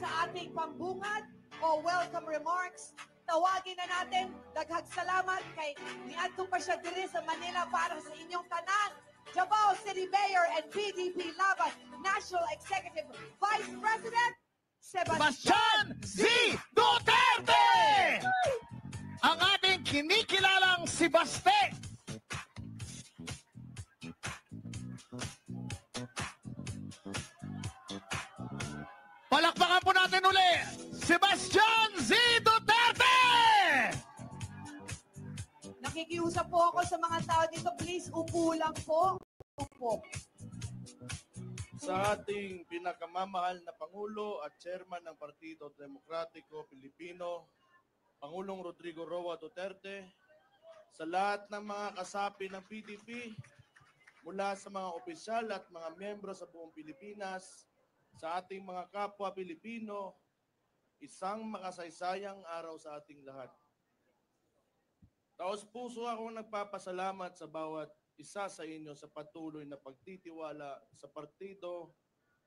sa ating pambungad o welcome remarks. Tawagin na natin, daghang salamat kay niadto pa siya diri sa Manila para sa inyong tanan. Davao City Mayor and PDP Laban National Executive Vice President, Sebastian Z. Duterte! Ang ating kinikilalang si Baste. Palakpakan po natin uli, Sebastian Z. Duterte! Nakikiusap po ako sa mga tao dito. Please, upo lang po. Upo. Sa ating pinakamamahal na Pangulo at Chairman ng Partido Demokratiko Pilipino, Pangulong Rodrigo Roa Duterte, sa lahat ng mga kasapi ng PDP, mula sa mga opisyal at mga miyembro sa buong Pilipinas, sa ating mga kapwa Pilipino, isang makasaysayang araw sa ating lahat. Taos puso akong nagpapasalamat sa bawat isa sa inyo sa patuloy na pagtitiwala sa Partido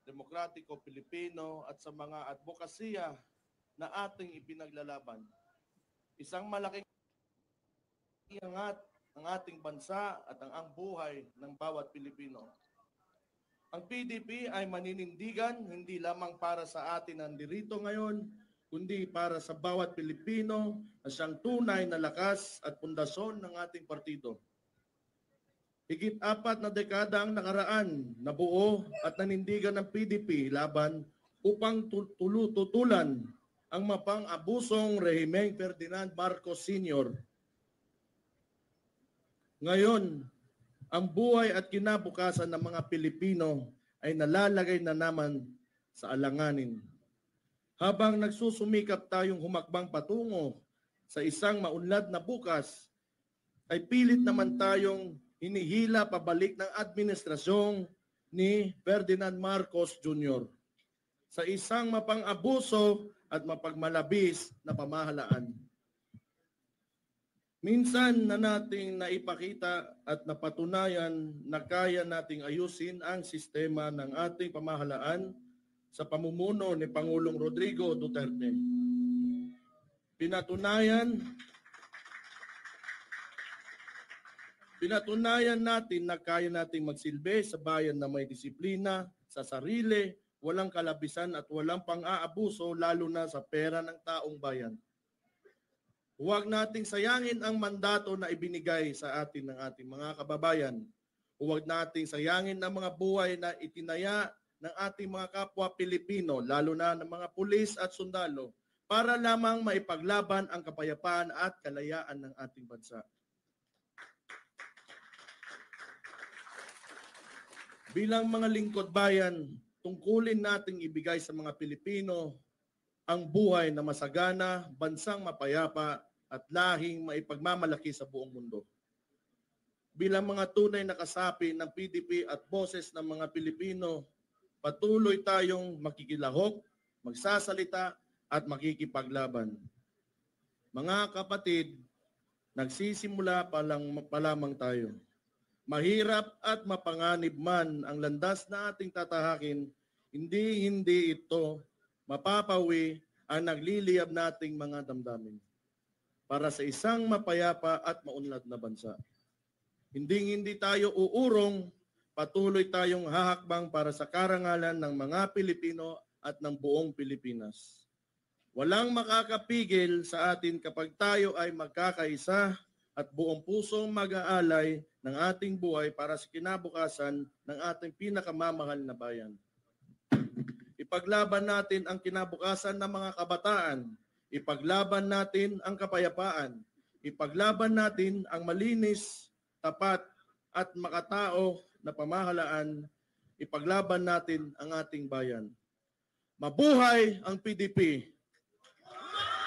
Demokratiko Pilipino at sa mga advokasya na ating ipinaglalaban. Isang malaking iangat ang ating bansa at ang buhay ng bawat Pilipino. Ang PDP ay maninindigan hindi lamang para sa atin nandirito ngayon, kundi para sa bawat Pilipino na siyang tunay na lakas at pundasyon ng ating partido. Higit 4 na dekada ang nakaraan na buo at nanindigan ng PDP laban upang tutulan ang mapang-abusong rehimeng Ferdinand Marcos Sr. Ngayon, ang buhay at kinabukasan ng mga Pilipino ay nalalagay na naman sa alanganin. Habang nagsusumikap tayong humakbang patungo sa isang maunlad na bukas, ay pilit naman tayong hinihila pabalik ng administrasyong ni Ferdinand Marcos Jr. sa isang mapang-abuso at mapagmalabis na pamahalaan. Minsan na nating naipakita at napatunayan na kaya nating ayusin ang sistema ng ating pamahalaan sa pamumuno ni Pangulong Rodrigo Duterte. Pinatunayan natin na kaya nating magsilbi sa bayan na may disiplina, sa sarili, walang kalabisan at walang pang-aabuso lalo na sa pera ng taong bayan. Huwag nating sayangin ang mandato na ibinigay sa atin ng ating mga kababayan. Huwag nating sayangin ang mga buhay na itinaya ng ating mga kapwa Pilipino, lalo na ng mga pulis at sundalo, para lamang maipaglaban ang kapayapaan at kalayaan ng ating bansa. Bilang mga lingkod bayan, tungkulin nating ibigay sa mga Pilipino ang buhay na masagana, bansang mapayapa at lahing maipagmamalaki sa buong mundo. Bilang mga tunay na kasapi ng PDP at boses ng mga Pilipino, patuloy tayong makikilahok, magsasalita at makikipaglaban. Mga kapatid, nagsisimula pa lamang tayo. Mahirap at mapanganib man ang landas na ating tatahakin, hindi ito mapapawi ang nagliliyab nating mga damdamin para sa isang mapayapa at maunlad na bansa. Hindi tayo uurong, patuloy tayong hahakbang para sa karangalan ng mga Pilipino at ng buong Pilipinas. Walang makakapigil sa atin kapag tayo ay magkakaisa at buong pusong mag-aalay ng ating buhay para sa kinabukasan ng ating pinakamamahal na bayan. Ipaglaban natin ang kinabukasan ng mga kabataan. Ipaglaban natin ang kapayapaan. Ipaglaban natin ang malinis, tapat at makatao na pamahalaan. Ipaglaban natin ang ating bayan. Mabuhay ang PDP!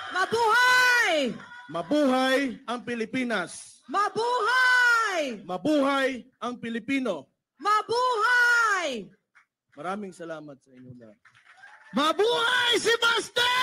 Mabuhay! Mabuhay ang Pilipinas! Mabuhay! Mabuhay ang Pilipino! Mabuhay! Maraming salamat sa inyo lahat. Mabuhay si Baste!